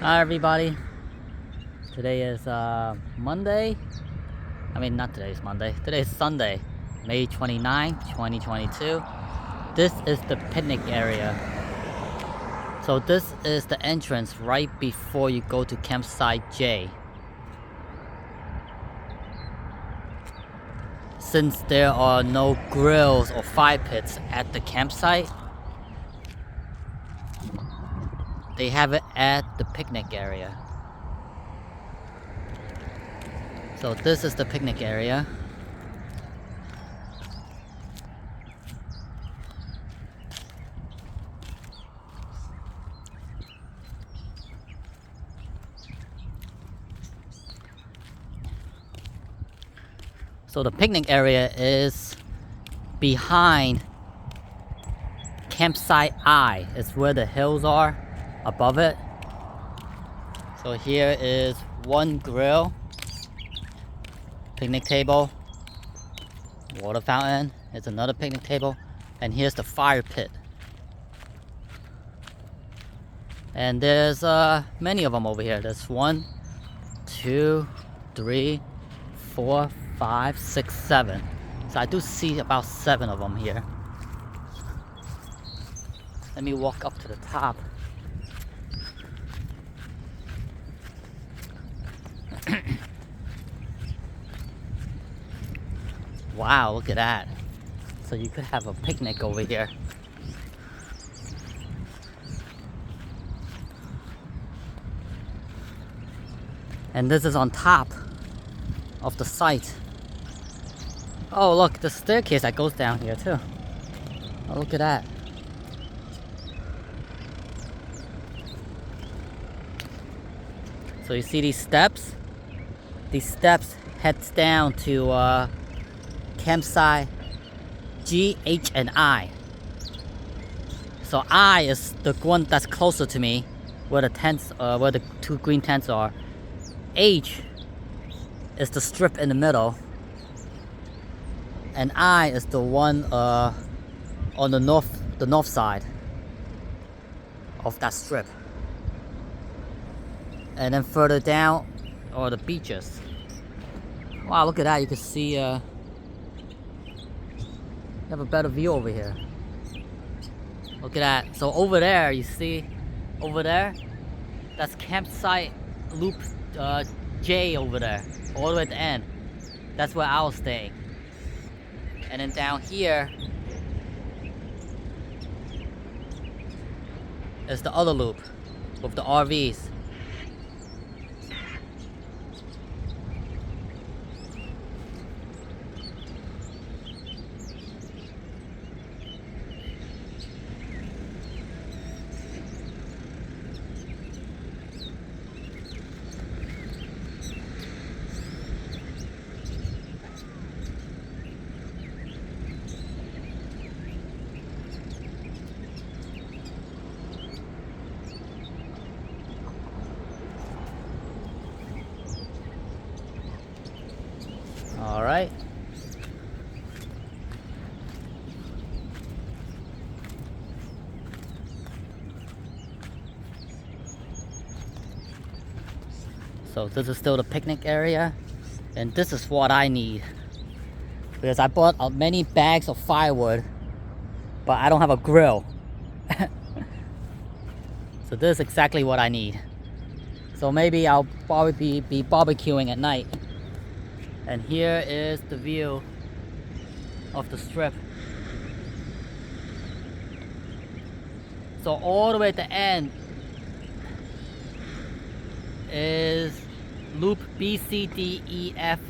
Hi everybody. Today is Monday. Not today is Monday. Today is Sunday, May 29, 2022. This is the picnic area. So this is the entrance right before you go to campsite J. Since there are no grills or fire pits at the campsite, they have it at the picnic area. So this is the picnic area. So the picnic area is behind campsite I. It's where the hills are above it. So here is one grill, picnic table, water fountain. It's another picnic table, and here's the fire pit. And there's many of them over here. There's 1, 2, 3, 4, 5, 6, 7. So I do see about 7 of them here. Let me walk up to the top. Wow, look at that. So you could have a picnic over here. And this is on top of the site. Oh look, the staircase that goes down here too. Oh, look at that. So you see these steps? These steps heads down to campsite G, H, and I. So I is the one that's closer to me, where the tents, where the 2 green tents are. H is the strip in the middle, and I is the one on the north side of that strip. And then further down are the beaches. Wow, look at that! You can see you have a better view over here. Look at that. So over there, you see, over there, that's campsite loop J over there, all the way at the end. That's where I was staying. And then down here is the other loop with the RVs. All right. So this is still the picnic area, and this is what I need, because I bought many bags of firewood, but I don't have a grill. So this is exactly what I need. So maybe I'll probably be barbecuing at night. And here is the view of the strip. So all the way at the end is loop B, C, D, E, F.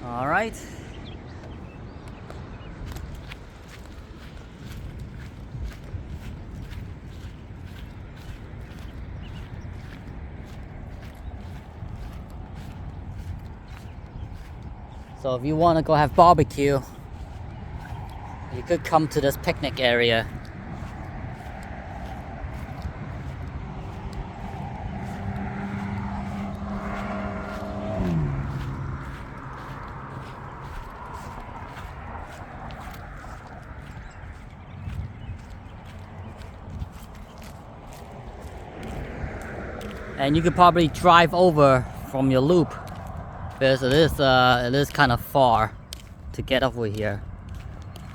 All right. So if you want to go have barbecue, you could come to this picnic area. And you could probably drive over from your loop, because it is kind of far to get over here.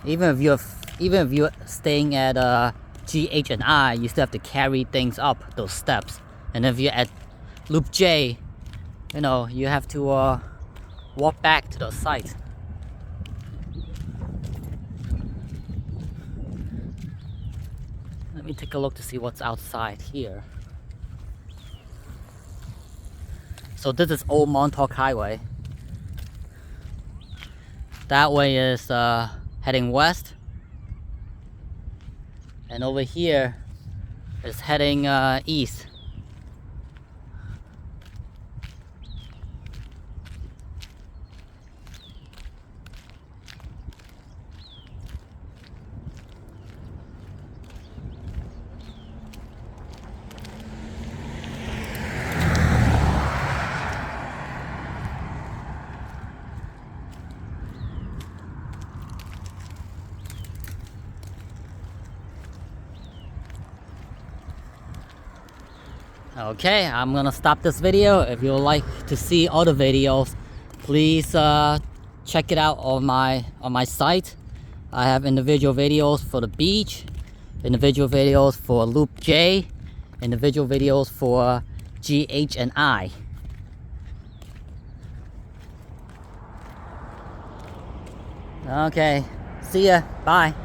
Even if you're staying at G, H, and I, you still have to carry things up those steps. And if you're at Loop J, you know, you have to walk back to the site. Let me take a look to see what's outside here. So this is Old Montauk Highway. That way is heading west, and over here is heading east. Okay, I'm gonna stop this video. If you would like to see other videos, please check it out on my site. I have individual videos for the beach, individual videos for Loop J, individual videos for G, H, and I. Okay, see ya, bye.